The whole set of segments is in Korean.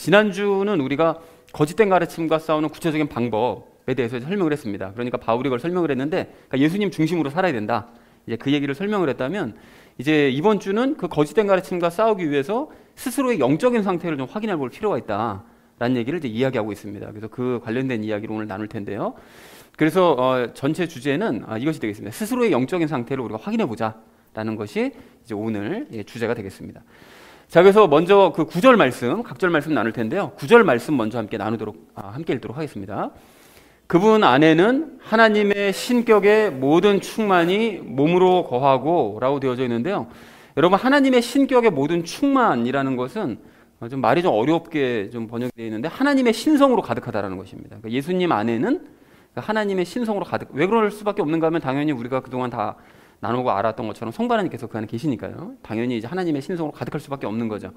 지난주는 우리가 거짓된 가르침과 싸우는 구체적인 방법에 대해서 설명을 했습니다. 그러니까 바울이 그걸 설명을 했는데, 그러니까 예수님 중심으로 살아야 된다. 이제 그 얘기를 설명을 했다면, 이제 이번 주는 그 거짓된 가르침과 싸우기 위해서 스스로의 영적인 상태를 좀 확인해 볼 필요가 있다라는 얘기를 이제 이야기하고 있습니다. 그래서 그 관련된 이야기를 오늘 나눌 텐데요. 그래서 전체 주제는 이것이 되겠습니다. 스스로의 영적인 상태를 우리가 확인해 보자라는 것이 이제 오늘 주제가 되겠습니다. 자, 그래서 먼저 그 9절 말씀, 각절 말씀 나눌 텐데요. 9절 말씀 먼저 함께 함께 읽도록 하겠습니다. 그분 안에는 하나님의 신격의 모든 충만이 몸으로 거하고 라고 되어져 있는데요. 여러분, 하나님의 신격의 모든 충만이라는 것은 좀 말이 좀 어렵게 좀 번역되어 있는데, 하나님의 신성으로 가득하다라는 것입니다. 그러니까 예수님 안에는 하나님의 신성으로 가득. 왜 그럴 수밖에 없는가 하면, 당연히 우리가 그동안 다 나누고 알았던 것처럼 성부 하나님께서 그 안에 계시니까요. 당연히 이제 하나님의 신성으로 가득할 수밖에 없는 거죠.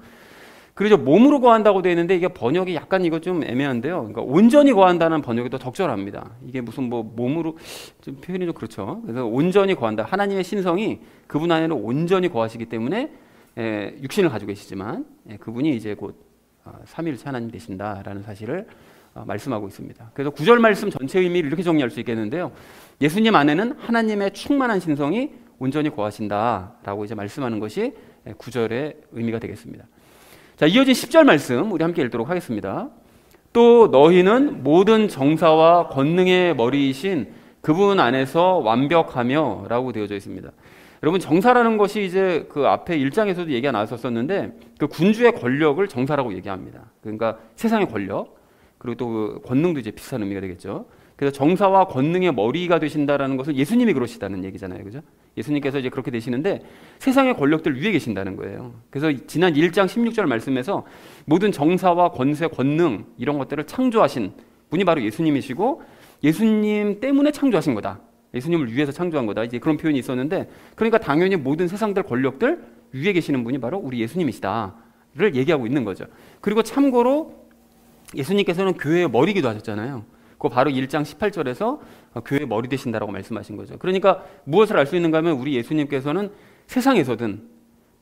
그리고 몸으로 거한다고 되어 있는데, 이게 번역이 약간 이거 좀 애매한데요. 그러니까 온전히 거한다는 번역이 더 적절합니다. 이게 무슨 뭐 몸으로 좀 표현이 좀 그렇죠. 그래서 온전히 거한다. 하나님의 신성이 그분 안에는 온전히 거하시기 때문에 육신을 가지고 계시지만 그분이 이제 곧 삼위일체 하나님 되신다라는 사실을 말씀하고 있습니다. 그래서 9절 말씀 전체 의미를 이렇게 정리할 수 있겠는데요. 예수님 안에는 하나님의 충만한 신성이 온전히 거하신다라고 이제 말씀하는 것이 9절의 의미가 되겠습니다. 자, 이어진 10절 말씀 우리 함께 읽도록 하겠습니다. 또 너희는 모든 정사와 권능의 머리이신 그분 안에서 완벽하며 라고 되어져 있습니다. 여러분, 정사라는 것이 이제 그 앞에 1장에서도 얘기가 나왔었는데, 그 군주의 권력을 정사라고 얘기합니다. 그러니까 세상의 권력, 그리고 또 그 권능도 이제 비슷한 의미가 되겠죠. 그래서 정사와 권능의 머리가 되신다라는 것은 예수님이 그러시다는 얘기잖아요. 그죠? 예수님께서 이제 그렇게 되시는데 세상의 권력들 위에 계신다는 거예요. 그래서 지난 1장 16절 말씀에서 모든 정사와 권세, 권능 이런 것들을 창조하신 분이 바로 예수님이시고, 예수님 때문에 창조하신 거다. 예수님을 위해서 창조한 거다. 이제 그런 표현이 있었는데, 그러니까 당연히 모든 세상들 권력들 위에 계시는 분이 바로 우리 예수님이시다를 얘기하고 있는 거죠. 그리고 참고로 예수님께서는 교회의 머리기도 하셨잖아요. 그 바로 1장 18절에서 교회의 머리 되신다라고 말씀하신 거죠. 그러니까 무엇을 알 수 있는가 하면, 우리 예수님께서는 세상에서든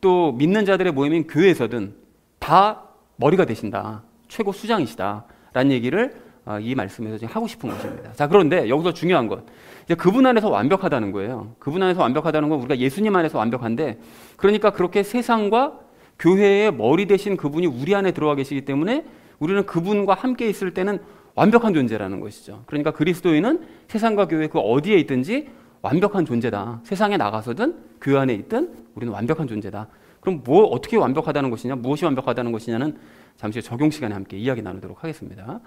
또 믿는 자들의 모임인 교회에서든 다 머리가 되신다. 최고 수장이시다라는 얘기를 이 말씀에서 지금 하고 싶은 것입니다. 자, 그런데 여기서 중요한 것, 이제 그분 안에서 완벽하다는 거예요. 그분 안에서 완벽하다는 건 우리가 예수님 안에서 완벽한데, 그러니까 그렇게 세상과 교회의 머리 되신 그분이 우리 안에 들어와 계시기 때문에 우리는 그분과 함께 있을 때는 완벽한 존재라는 것이죠. 그러니까 그리스도인은 세상과 교회 그 어디에 있든지 완벽한 존재다. 세상에 나가서든 교회 안에 있든 우리는 완벽한 존재다. 그럼 어떻게 완벽하다는 것이냐, 무엇이 완벽하다는 것이냐는 잠시 후 적용 시간에 함께 이야기 나누도록 하겠습니다.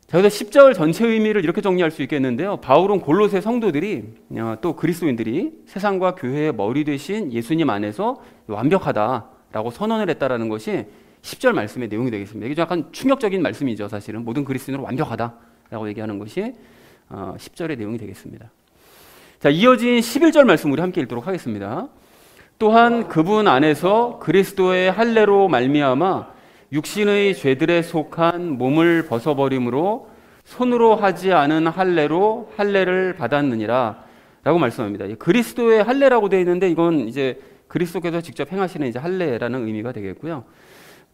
자, 그래서 10절 전체 의미를 이렇게 정리할 수 있겠는데요. 바울은 골로새 성도들이, 또 그리스도인들이 세상과 교회의 머리 되신 예수님 안에서 완벽하다라고 선언을 했다라는 것이 10절 말씀의 내용이 되겠습니다. 이게 약간 충격적인 말씀이죠. 사실은 모든 그리스도인으로 완벽하다라고 얘기하는 것이 10절의 내용이 되겠습니다. 자, 이어진 11절 말씀 우리 함께 읽도록 하겠습니다. 또한 그분 안에서 그리스도의 할례로 말미암아 육신의 죄들에 속한 몸을 벗어버림으로 손으로 하지 않은 할례로 할례를 받았느니라 라고 말씀합니다. 그리스도의 할례라고 되어 있는데, 이건 이제 그리스도께서 직접 행하시는 이제 할례라는 의미가 되겠고요.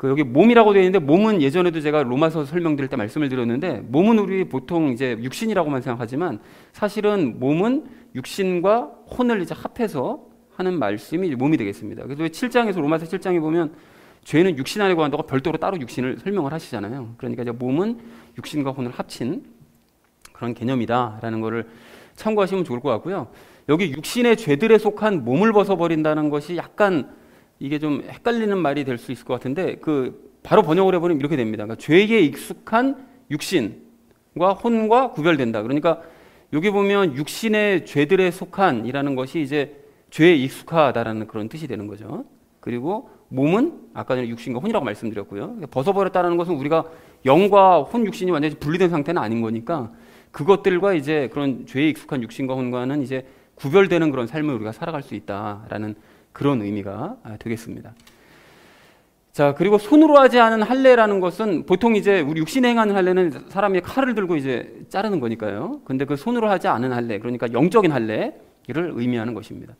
여기 몸이라고 되어 있는데, 몸은 예전에도 제가 로마서 설명드릴 때 말씀을 드렸는데, 몸은 우리 보통 이제 육신이라고만 생각하지만 사실은 몸은 육신과 혼을 이제 합해서 하는 말씀이 몸이 되겠습니다. 그래서 7장에서 로마서 7장에 보면 죄는 육신 안에 거한다고 별도로 따로 육신을 설명을 하시잖아요. 그러니까 이제 몸은 육신과 혼을 합친 그런 개념이다라는 것을 참고하시면 좋을 것 같고요. 여기 육신의 죄들에 속한 몸을 벗어버린다는 것이 약간 이게 좀 헷갈리는 말이 될 수 있을 것 같은데, 바로 번역을 해버리면 이렇게 됩니다. 그러니까 죄에 익숙한 육신과 혼과 구별된다. 그러니까 여기 보면 육신의 죄들에 속한이라는 것이 이제 죄에 익숙하다라는 그런 뜻이 되는 거죠. 그리고 몸은 아까 전에 육신과 혼이라고 말씀드렸고요. 벗어버렸다는 것은 우리가 영과 혼, 육신이 완전히 분리된 상태는 아닌 거니까, 그것들과 이제 그런 죄에 익숙한 육신과 혼과는 이제 구별되는 그런 삶을 우리가 살아갈 수 있다라는 그런 의미가 되겠습니다. 자, 그리고 손으로 하지 않은 할례라는 것은 보통 이제 우리 육신에 행하는 할례는 사람이 칼을 들고 이제 자르는 거니까요. 근데 그 손으로 하지 않은 할례, 그러니까 영적인 할례를 의미하는 것입니다.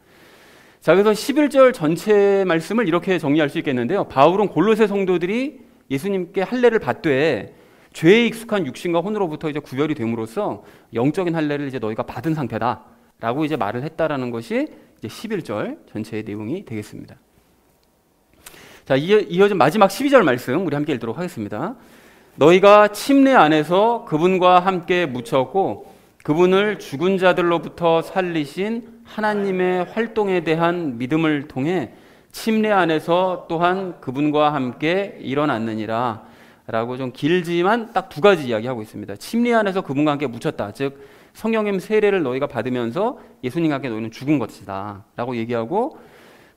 자, 그래서 11절 전체 말씀을 이렇게 정리할 수 있겠는데요. 바울은 골로새 성도들이 예수님께 할례를 받되 죄에 익숙한 육신과 혼으로부터 이제 구별이 됨으로써 영적인 할례를 이제 너희가 받은 상태다라고 이제 말을 했다라는 것이 이제 11절 전체의 내용이 되겠습니다. 자, 이어진 마지막 12절 말씀 우리 함께 읽도록 하겠습니다. 너희가 침례 안에서 그분과 함께 묻혔고 그분을 죽은 자들로부터 살리신 하나님의 활동에 대한 믿음을 통해 침례 안에서 또한 그분과 함께 일어났느니라 라고 좀 길지만 딱 두 가지 이야기하고 있습니다. 침례 안에서 그분과 함께 묻혔다. 즉 성령님 세례를 너희가 받으면서 예수님과 함께 너희는 죽은 것이다 라고 얘기하고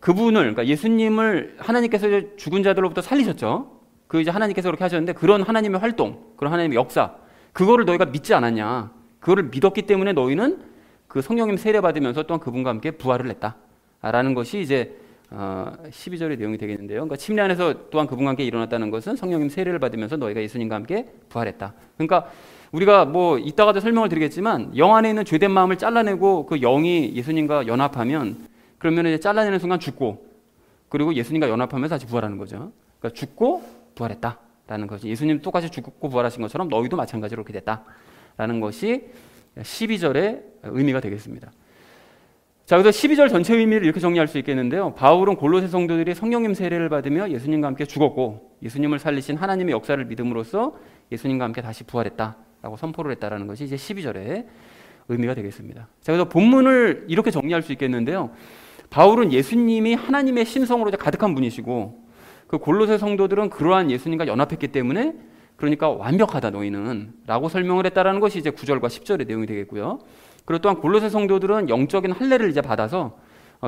그분을, 그러니까 예수님을 하나님께서 이제 죽은 자들로부터 살리셨죠. 그 이제 하나님께서 그렇게 하셨는데 그런 하나님의 활동, 그런 하나님의 역사, 그거를 너희가 믿지 않았냐. 그거를 믿었기 때문에 너희는 그 성령님 세례 받으면서 또한 그분과 함께 부활을 했다라는 것이 이제 12절의 내용이 되겠는데요. 그러니까 침례 안에서 또한 그분과 함께 일어났다는 것은 성령님 세례를 받으면서 너희가 예수님과 함께 부활했다. 그러니까 우리가 뭐 이따가도 설명을 드리겠지만 영 안에 있는 죄된 마음을 잘라내고 그 영이 예수님과 연합하면 그러면 이제 잘라내는 순간 죽고 그리고 예수님과 연합하면서 다시 부활하는 거죠. 그러니까 죽고 부활했다라는 것이 예수님 똑같이 죽고 부활하신 것처럼 너희도 마찬가지로 그렇게 됐다라는 것이 12절의 의미가 되겠습니다. 자, 그래서 12절 전체 의미를 이렇게 정리할 수 있겠는데요. 바울은 골로새 성도들이 성령님 세례를 받으며 예수님과 함께 죽었고 예수님을 살리신 하나님의 역사를 믿음으로써 예수님과 함께 다시 부활했다라고 선포를 했다라는 것이 이제 12절의 의미가 되겠습니다. 자, 그래서 본문을 이렇게 정리할 수 있겠는데요. 바울은 예수님이 하나님의 신성으로 이제 가득한 분이시고 그 골로새 성도들은 그러한 예수님과 연합했기 때문에 그러니까 완벽하다 너희는 라고 설명을 했다라는 것이 이제 9절과 10절의 내용이 되겠고요. 그리고 또한 골로새 성도들은 영적인 할례를 이제 받아서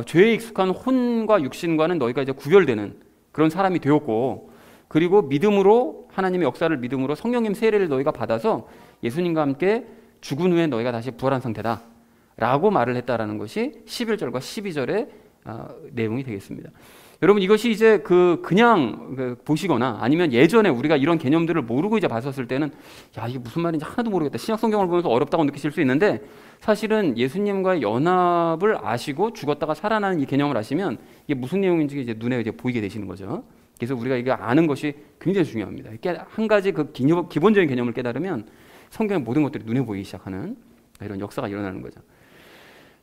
죄에 익숙한 혼과 육신과는 너희가 이제 구별되는 그런 사람이 되었고 그리고 믿음으로 하나님의 역사를 믿음으로 성령님 세례를 너희가 받아서 예수님과 함께 죽은 후에 너희가 다시 부활한 상태다 라고 말을 했다라는 것이 11절과 12절의 내용이 되겠습니다. 여러분 이것이 이제 그냥 보시거나 아니면 예전에 우리가 이런 개념들을 모르고 이제 봤었을 때는 야 이게 무슨 말인지 하나도 모르겠다. 신약 성경을 보면서 어렵다고 느끼실 수 있는데 사실은 예수님과의 연합을 아시고 죽었다가 살아나는 이 개념을 아시면 이게 무슨 내용인지 이제 눈에 이제 보이게 되시는 거죠. 그래서 우리가 이거 아는 것이 굉장히 중요합니다. 한 가지 그 기본적인 개념을 깨달으면 성경의 모든 것들이 눈에 보이기 시작하는 이런 역사가 일어나는 거죠.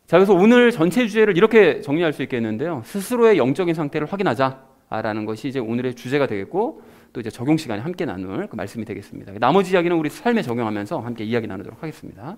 자, 그래서 오늘 전체 주제를 이렇게 정리할 수 있겠는데요. 스스로의 영적인 상태를 확인하자라는 것이 이제 오늘의 주제가 되겠고 또 이제 적용 시간에 함께 나눌 그 말씀이 되겠습니다. 나머지 이야기는 우리 삶에 적용하면서 함께 이야기 나누도록 하겠습니다.